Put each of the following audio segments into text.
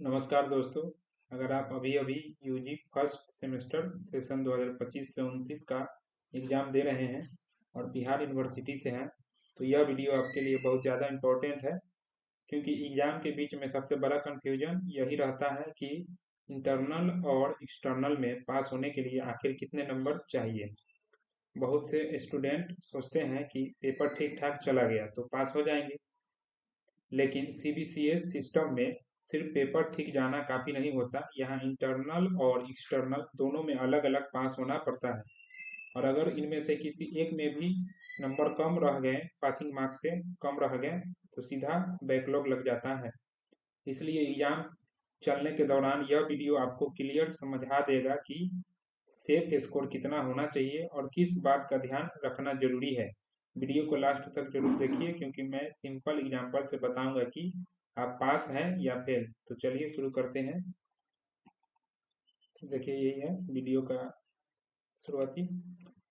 नमस्कार दोस्तों। अगर आप अभी अभी यूजी फर्स्ट सेमेस्टर सेशन 2025 से 29 का एग्ज़ाम दे रहे हैं और बिहार यूनिवर्सिटी से हैं, तो यह वीडियो आपके लिए बहुत ज़्यादा इम्पोर्टेंट है। क्योंकि एग्ज़ाम के बीच में सबसे बड़ा कन्फ्यूजन यही रहता है कि इंटरनल और एक्सटर्नल में पास होने के लिए आखिर कितने नंबर चाहिए। बहुत से स्टूडेंट सोचते हैं कि पेपर ठीक ठाक चला गया तो पास हो जाएंगे, लेकिन सीबीसीएस सिस्टम में सिर्फ पेपर ठीक जाना काफ़ी नहीं होता। यहाँ इंटरनल और एक्सटर्नल दोनों में अलग अलग पास होना पड़ता है, और अगर इनमें से किसी एक में भी नंबर कम रह गए, पासिंग मार्क्स से कम रह गए, तो सीधा बैकलॉग लग जाता है। इसलिए एग्जाम चलने के दौरान यह वीडियो आपको क्लियर समझा देगा कि सेफ स्कोर कितना होना चाहिए और किस बात का ध्यान रखना जरूरी है। वीडियो को लास्ट तक जरूर देखिए, क्योंकि मैं सिंपल एग्जांपल से बताऊंगा कि आप पास हैं या फेल। तो चलिए शुरू करते हैं। तो देखिए, यही है वीडियो का शुरुआती।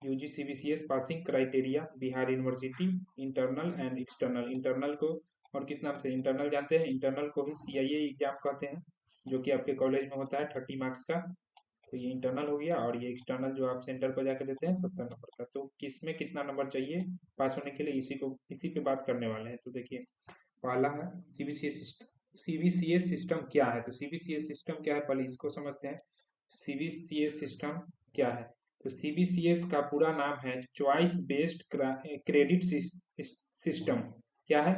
UG CBCS passing criteria Bihar university, internal and external. Internal को और किस नाम से इंटरनल जानते हैं? इंटरनल को ही सीआईए एग्जाम कहते हैं, जो कि आपके कॉलेज में होता है 30 मार्क्स का। तो ये इंटरनल हो गया, और ये एक्सटर्नल जो आप सेंटर पर जाकर देते हैं 70 नंबर का। तो किस में कितना नंबर चाहिए पास होने के लिए, इसी पे बात करने वाले हैं। तो देखिए, पहला है सीबीसीएस सिस्टम। सीबीसीएस सिस्टम क्या है? तो सीबीसीएस सिस्टम क्या है, पहले इसको समझते हैं। सीबीसीएस सिस्टम क्या है? तो सीबीसीएस का पूरा नाम है चॉइस बेस्ड क्रेडिट सिस्टम। क्या है?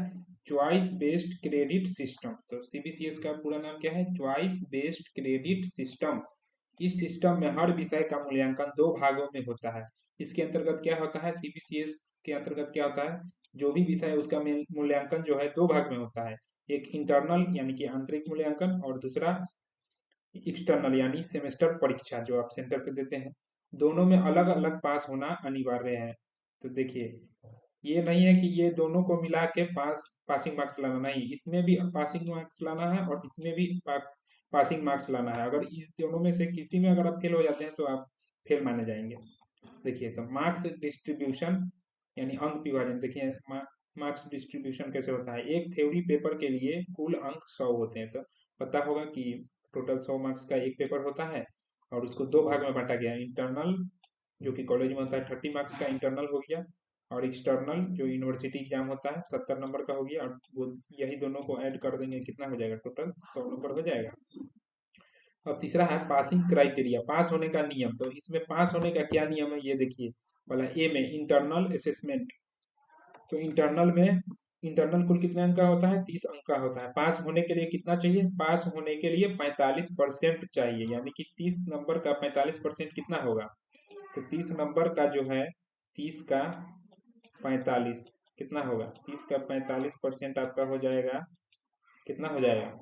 Choice based credit system. तो सीबीसीएस का पूरा नाम क्या है? Choice based credit system. इस सिस्टम में हर विषय का मूल्यांकन दो भागों में होता है। इसके अंतर्गत क्या होता है? सीबीसीएस के अंतर्गत क्या होता है? जो भी विषय है उसका मूल्यांकन जो है दो भाग में होता है। एक इंटरनल यानी कि आंतरिक मूल्यांकन, और दूसरा एक्सटर्नल यानी सेमेस्टर परीक्षा जो आप सेंटर पे देते हैं। दोनों में अलग अलग पास होना अनिवार्य है। तो देखिए, ये नहीं है कि ये दोनों को मिला के पासिंग मार्क्स लाना, नहीं, इसमें भी पासिंग मार्क्स लाना है और इसमें भी पासिंग मार्क्स लाना है। अगर इस दोनों में से किसी में अगर आप फेल हो जाते हैं तो आप फेल माने जाएंगे। देखिए, तो मार्क्स डिस्ट्रीब्यूशन यानी अंक विभाजन। देखिए, मार्क्स डिस्ट्रीब्यूशन कैसे होता है। एक थ्योरी पेपर के लिए कुल अंक 100 होते हैं। तो पता होगा कि टोटल 100 मार्क्स का एक पेपर होता है, और उसको दो भाग में बांटा गया है। इंटरनल जो कि कॉलेज में होता है 30 मार्क्स का इंटरनल हो गया, और एक्सटर्नल जो यूनिवर्सिटी एग्जाम होता है 70 नंबर का हो गया। और वो यही दोनों को ऐड कर देंगे, कितना हो जाएगा? टोटल 100 नंबर हो जाएगा। अब तीसरा है पासिंग क्राइटेरिया, पास होने का नियम। तो इसमें पास होने का क्या नियम है, ये देखिए। वाला ए में इंटरनल असेसमेंट। तो इंटरनल कुल कितने अंक का होता है? 30 अंक का होता है। पास होने के लिए कितना चाहिए? पास होने के लिए 45% चाहिए, यानी कि 30 नंबर का 45% कितना होगा? तो 30 नंबर का जो है, 30 का 45 कितना होगा? 30 का 45% आपका हो जाएगा, कितना हो जाएगा?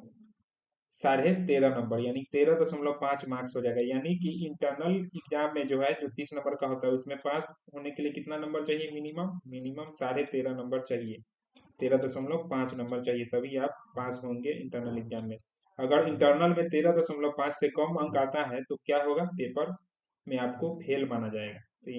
13.5 नंबर, यानी 13.5 मार्क्स हो जाएगा। यानी कि इंटरनल एग्जाम में जो है, जो 30 नंबर का होता है, उसमें पास होने के लिए कितना नंबर चाहिए? मिनिमम मिनिमम 13.5 नंबर चाहिए। 13.5 नंबर चाहिए, तभी आप पास होंगे इंटरनल एग्जाम में। अगर इंटरनल में 13.5 से कम अंक आता है तो क्या होगा? पेपर में आपको फेल माना जाएगा। तो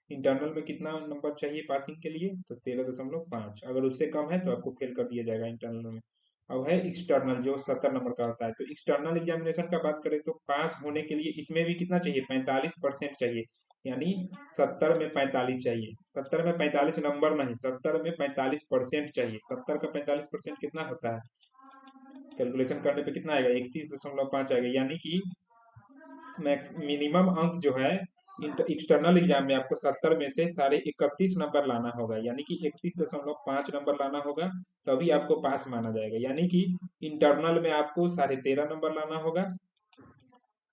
इंटरनल में कितना नंबर चाहिए पासिंग के लिए? तो 13.5। अगर उससे कम है तो आपको फेल कर दिया जाएगा इंटरनल में। अब है एक्सटर्नल, जो 70 नंबर का होता है। तो एक्सटर्नल एग्जामिनेशन का बात करें तो पास होने के लिए इसमें भी कितना चाहिए? 45% चाहिए, यानी 70 में 45 चाहिए। 70 में 45 नंबर नहीं, 70 में 45% चाहिए। 70 का 45% कितना होता है? कैलकुलेशन करने पे कितना आएगा? 31.5 आएगा। यानी कि मैक्स मिनिमम अंक जो है एक्सटर्नल एग्जाम में आपको 70 में से 31.5 नंबर लाना होगा, यानी कि 31.5 नंबर लाना होगा, तभी आपको पास माना जाएगा। यानी कि इंटरनल में आपको 13.5 नंबर लाना होगा,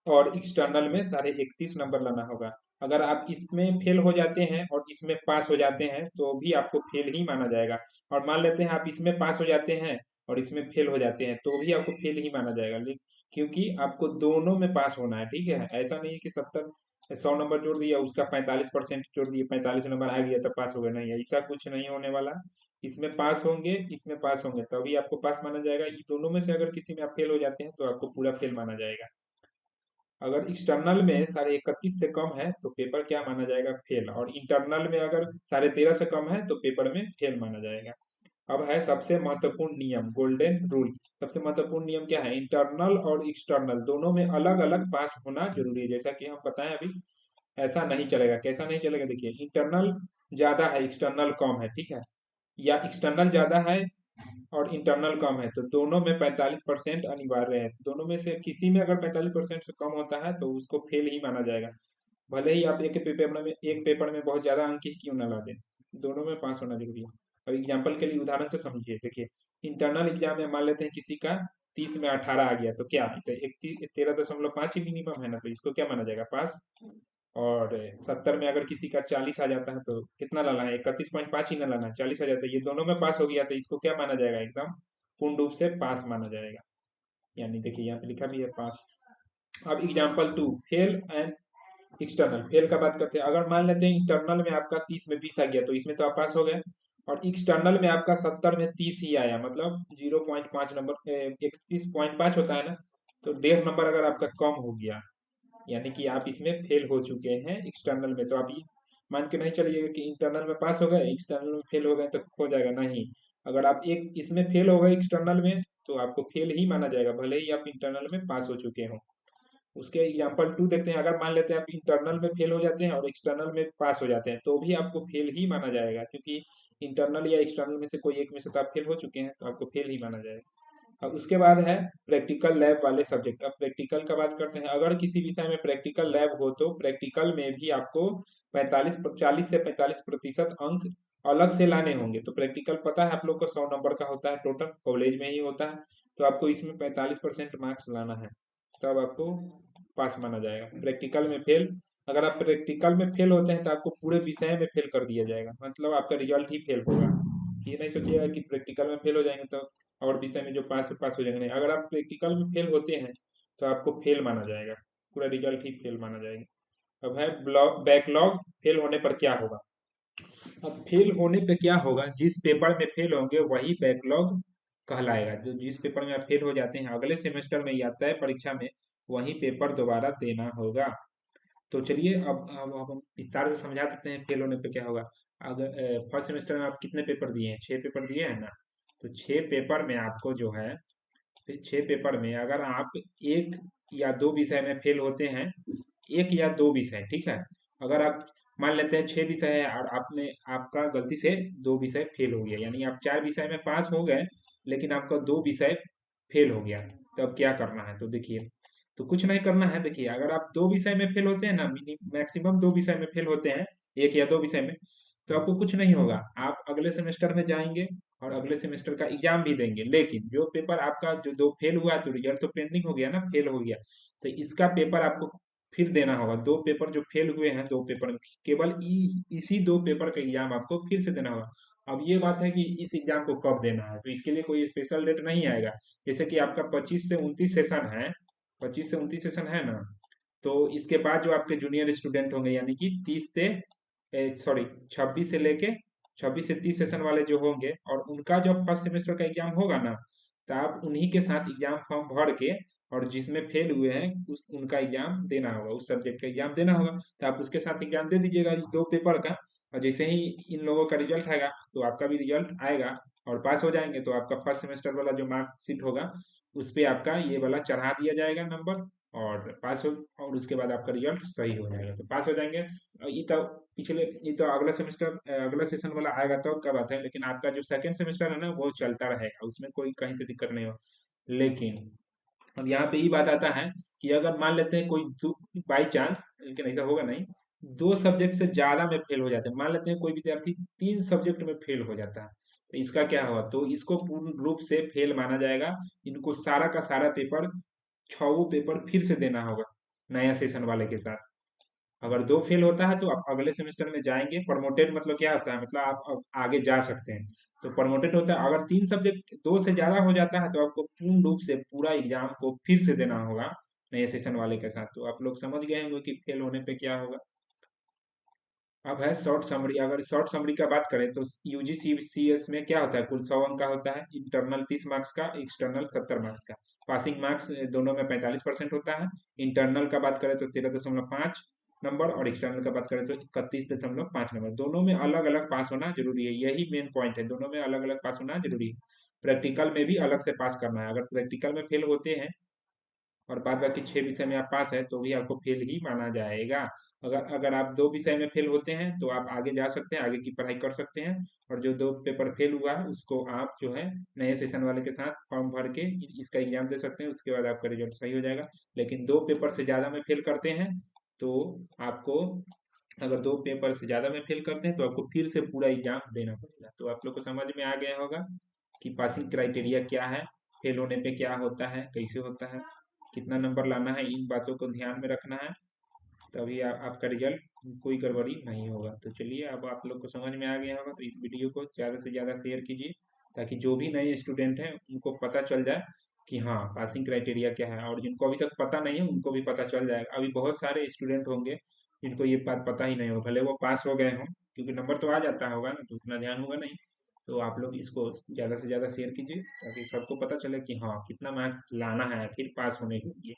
और एक्सटर्नल में 31.5 नंबर लाना होगा। अगर आप इसमें फेल हो जाते हैं और इसमें पास हो जाते हैं तो भी आपको फेल ही माना जाएगा। और मान लेते हैं आप इसमें पास हो जाते हैं और इसमें फेल हो जाते हैं, तो भी आपको फेल ही माना जाएगा। क्योंकि आपको दोनों में पास होना है, ठीक है। ऐसा नहीं है कि 100 नंबर जोड़ दिया, उसका 45% जोड़ दिए, 45 नंबर आ गया तो पास हो गया, नहीं, ऐसा कुछ नहीं होने वाला। इसमें पास होंगे, इसमें पास होंगे, तभी आपको पास माना जाएगा। ये दोनों में से अगर किसी में आप फेल हो जाते हैं तो आपको पूरा फेल माना जाएगा। अगर एक्सटर्नल में 31.5 से कम है तो पेपर क्या माना जाएगा? फेल। और इंटरनल में अगर 13.5 से कम है तो पेपर में फेल माना जाएगा। अब है सबसे महत्वपूर्ण नियम, गोल्डन रूल। सबसे महत्वपूर्ण नियम क्या है? इंटरनल और एक्सटर्नल दोनों में अलग अलग पास होना जरूरी है। जैसा कि हम बताएं अभी, ऐसा नहीं चलेगा। कैसा नहीं चलेगा? देखिए, इंटरनल ज्यादा है, एक्सटर्नल कम है, ठीक है, या एक्सटर्नल ज्यादा है और इंटरनल कम है, तो दोनों में 45% अनिवार्य है। तो दोनों में से किसी में अगर 45% से कम होता है तो उसको फेल ही माना जाएगा, भले ही आप एक पेपर में बहुत ज्यादा अंक ही क्यों ना ला दें। दोनों में पास होना जरूरी है। अब एग्जाम्पल के लिए उदाहरण से समझिए। देखिए, इंटरनल एग्जाम में मान लेते हैं किसी का 30 में 18 आ गया, तो क्या तो 13.5 ही मिनिमम है ना, तो इसको क्या माना जाएगा? पास। और 70 में अगर किसी का 40 आ जाता है तो कितना लाना है? 31.5 ही ना लाना है, 40 आ जाता है, ये दोनों में पास हो गया, तो इसको क्या माना जाएगा? एकदम पूर्ण रूप से पास माना जाएगा। यानी देखिए, यहाँ पे लिखा भी है पास। अब example 2, fail and external. Fail का बात करते हैं। अगर मान लेते हैं इंटरनल में आपका 30 में 20 आ गया, तो इसमें तो आप पास हो गए, और एक्सटर्नल में आपका 70 में 30 ही आया, मतलब 0.5 नंबर, 31.5 होता है ना, तो 1.5 नंबर अगर आपका कम हो गया, यानी कि आप इसमें फेल हो चुके हैं एक्सटर्नल में। तो आप ये मान के नहीं चलिएगा कि इंटरनल में पास हो गए, एक्सटर्नल में फेल हो गए तो हो जाएगा, नहीं। अगर आप एक इसमें फेल हो गए एक्सटर्नल में, तो आपको फेल ही माना जाएगा, भले ही आप इंटरनल में पास हो चुके हो। उसके एग्जाम्पल 2 देखते हैं। अगर मान लेते हैं आप इंटरनल में फेल हो जाते हैं और एक्सटर्नल में पास हो जाते हैं, तो भी आपको फेल ही माना जाएगा, क्योंकि इंटरनल या एक्सटर्नल में से कोई एक में से तो आप फेल हो चुके हैं, तो आपको फेल ही माना जाएगा। अब उसके बाद है प्रैक्टिकल लैब वाले सब्जेक्ट। अब प्रैक्टिकल का बात करते हैं। अगर किसी विषय में प्रैक्टिकल लैब हो, तो प्रैक्टिकल में भी आपको 40 से 45% अंक अलग से लाने होंगे। तो प्रैक्टिकल पता है आप लोग को 100 नंबर का होता है, टोटल कॉलेज में ही होता है, तो आपको इसमें 45% मार्क्स लाना है, तब आपको पास माना जाएगा। प्रैक्टिकल में फेल, अगर आप प्रैक्टिकल में फेल होते हैं तो आपको पूरे विषय में फेल कर दिया जाएगा, मतलब आपका रिजल्ट ही फेल होगा। ये नहीं सोचिएगा कि प्रैक्टिकल में फेल हो जाएंगे तो और विषय में जो पास हो जाएंगे, नहीं। अगर आप प्रैक्टिकल में फेल होते हैं तो आपको फेल माना जाएगा, पूरा रिजल्ट ही फेल माना जाएगा। अब है बैकलॉग। फेल होने पर क्या होगा? अब फेल होने पे क्या होगा? जिस पेपर में फेल होंगे वही बैकलॉग कहलाएगा। जो जिस पेपर में आप फेल हो जाते हैं, अगले सेमेस्टर में या तय परीक्षा में वही पेपर दोबारा देना होगा। तो चलिए, अब हम विस्तार से समझा देते हैं फेल होने पे क्या होगा। अगर फर्स्ट सेमेस्टर में आप कितने पेपर दिए हैं? 6 पेपर दिए हैं ना, तो 6 पेपर में आपको जो है, फिर 6 पेपर में अगर आप एक या दो विषय में फेल होते हैं, एक या दो विषय, ठीक है, अगर आप मान लेते हैं 6 विषय है और आपने आपका गलती से 2 विषय फेल हो गया, यानी आप 4 विषय में पास हो गए लेकिन आपका 2 विषय फेल हो गया, तो अब क्या करना है? तो देखिए, तो कुछ नहीं करना है। देखिए, अगर आप 2 विषय में फेल होते हैं ना, मैक्सिमम 2 विषय में फेल होते हैं, एक या दो विषय में, तो आपको कुछ नहीं होगा। आप अगले सेमेस्टर में जाएंगे और अगले सेमेस्टर का एग्जाम भी देंगे, लेकिन जो पेपर आपका जो दो फेल हुआ, तो रिजल्ट तो पेंडिंग हो गया ना, फेल हो गया, तो इसका पेपर आपको फिर देना होगा। 2 पेपर जो फेल हुए हैं, 2 पेपर में केवल इसी 2 पेपर का एग्जाम आपको फिर से देना होगा। अब ये बात है कि इस एग्जाम को कब देना है, तो इसके लिए कोई स्पेशल डेट नहीं आएगा। जैसे कि आपका 25 से 29 सेशन है ना, तो इसके बाद जो आपके जूनियर स्टूडेंट होंगे, यानी कि 26 से 30 सेशन वाले जो होंगे, और उनका जब फर्स्ट सेमेस्टर का एग्जाम होगा ना, तो आप उन्हीं के साथ एग्जाम फॉर्म भर के, और जिसमें फेल हुए हैं उनका एग्जाम देना होगा, उस सब्जेक्ट का एग्जाम देना होगा, तो आप उसके साथ एग्जाम दे दीजिएगा 2 पेपर का। और जैसे ही इन लोगों का रिजल्ट आएगा तो आपका भी रिजल्ट आएगा और पास हो जाएंगे, तो आपका फर्स्ट सेमेस्टर वाला जो मार्कशीट होगा उस पे आपका ये वाला चढ़ा दिया जाएगा नंबर, और पास हो, और उसके बाद आपका रिजल्ट सही हो जाएगा, तो पास हो जाएंगे। ये तो ये तो अगला सेमेस्टर, अगला सेशन वाला आएगा तो क्या बात है, लेकिन आपका जो सेकंड सेमेस्टर है ना, वो चलता रहेगा, उसमें कोई कहीं से दिक्कत नहीं हो। लेकिन अब यहाँ पे ये बात आता है कि अगर मान लेते हैं कोई बाई चांस, लेकिन ऐसा होगा नहीं, 2 सब्जेक्ट से ज्यादा में फेल हो जाते हैं। मान लेते हैं कोई विद्यार्थी 3 सब्जेक्ट में फेल हो जाता है, तो इसका क्या होगा? तो इसको पूर्ण रूप से फेल माना जाएगा। इनको सारा का सारा पेपर, 6 पेपर फिर से देना होगा नया सेशन वाले के साथ। अगर 2 फेल होता है तो आप अगले सेमेस्टर में जाएंगे। प्रमोटेड मतलब क्या होता है? मतलब आप अब आगे जा सकते हैं, तो प्रमोटेड होता है। अगर 3 सब्जेक्ट 2 से ज्यादा हो जाता है तो आपको पूर्ण रूप से पूरा एग्जाम को फिर से देना होगा नए सेशन वाले के साथ। तो आप लोग समझ गए होंगे कि फेल होने पे क्या होगा। अब है शॉर्ट समरी। अगर शॉर्ट समरी का बात करें तो यूजीसी सीएस में क्या होता है? कुल 100 अंक का होता है। इंटरनल 30 मार्क्स का, एक्सटर्नल 70 मार्क्स का। पासिंग मार्क्स दोनों में 45% होता है। इंटरनल का बात करें तो 13.5, नंबर और एक्सटर्नल का बात करें तो 31.5 नंबर, दोनों में अलग अलग पास होना जरूरी है। यही मेन पॉइंट है, दोनों में अलग अलग पास होना जरूरी है। प्रैक्टिकल में भी अलग से पास करना है। अगर प्रैक्टिकल में फेल होते हैं और बाद बाकी 6 विषय में आप पास है तो भी आपको फेल ही माना जाएगा। अगर अगर आप 2 विषय में फेल होते हैं तो आप आगे जा सकते हैं, आगे की पढ़ाई कर सकते हैं। और जो 2 पेपर फेल हुआ है उसको आप जो है नए सेशन वाले के साथ फॉर्म भर के इसका एग्जाम दे सकते हैं, उसके बाद आपका रिजल्ट सही हो जाएगा। लेकिन 2 पेपर से ज़्यादा में फेल करते हैं तो आपको, अगर 2 पेपर से ज़्यादा में फेल करते हैं तो आपको फिर से पूरा एग्जाम देना पड़ेगा। तो आप लोग को समझ में आ गया होगा कि पासिंग क्राइटेरिया क्या है, फेल होने पे क्या होता है, कैसे होता है, कितना नंबर लाना है, इन बातों को ध्यान में रखना है। तभी आपका रिजल्ट कोई गड़बड़ी नहीं होगा। तो चलिए, अब आप लोग को समझ में आ गया होगा, तो इस वीडियो को ज़्यादा से ज़्यादा शेयर कीजिए ताकि जो भी नए स्टूडेंट हैं उनको पता चल जाए कि हाँ पासिंग क्राइटेरिया क्या है। और जिनको अभी तक पता नहीं है उनको भी पता चल जाएगा। अभी बहुत सारे स्टूडेंट होंगे जिनको ये बात पता ही नहीं हो, भले वो पास हो गए हों, क्योंकि नंबर तो आ जाता होगा ना, तो उतना ध्यान होगा नहीं। तो आप लोग इसको ज़्यादा से ज़्यादा शेयर कीजिए ताकि सबको पता चले कि हाँ कितना मार्क्स लाना है आखिर पास होने के लिए।